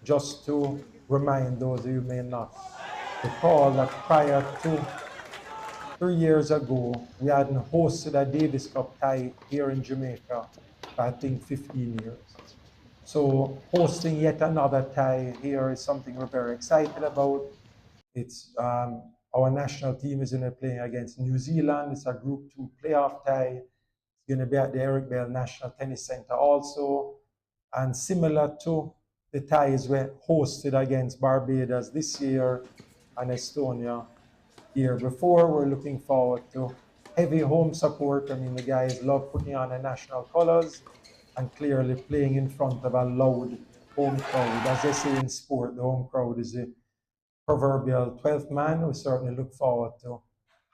just to remind those who may not recall that prior to 3 years ago, we hadn't hosted a Davis Cup tie here in Jamaica for I think 15 years. So hosting yet another tie here is something we're very excited about. It's our national team is going to play against New Zealand. It's a Group 2 playoff tie. It's going to be at the Eric Bell National Tennis Center also. And similar to the ties we hosted against Barbados this year and Estonia year before, we're looking forward to heavy home support. I mean, the guys love putting on the national colors and clearly playing in front of a loud home crowd. As they say in sport, the home crowd is the proverbial 12th man. We certainly look forward to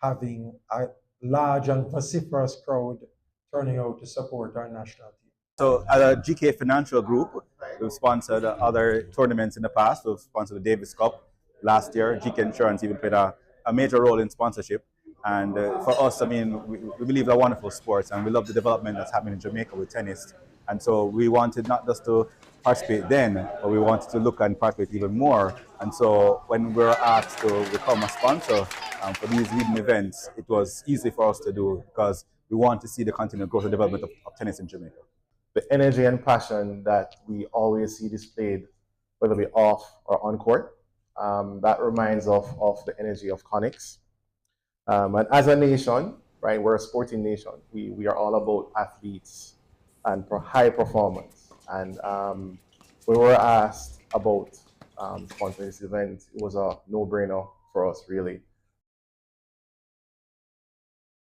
having a large and vociferous crowd turning out to support our national team. So at a GK Financial Group, we've sponsored other tournaments in the past. We've sponsored the Davis Cup last year. GK Insurance even played a major role in sponsorship. And for us, I mean, we believe they're wonderful sports and we love the development that's happening in Jamaica with tennis. And so we wanted not just to participate then, but we wanted to look and participate even more. And so when we were asked to become a sponsor for these leading events, it was easy for us to do because we want to see the continued growth and development of tennis in Jamaica. The energy and passion that we always see displayed, whether we're off or on court, that reminds of the energy of Conix. And as a nation, right, we're a sporting nation. We are all about athletes and high performance. And when we were asked about sponsoring this event, it was a no-brainer for us, really.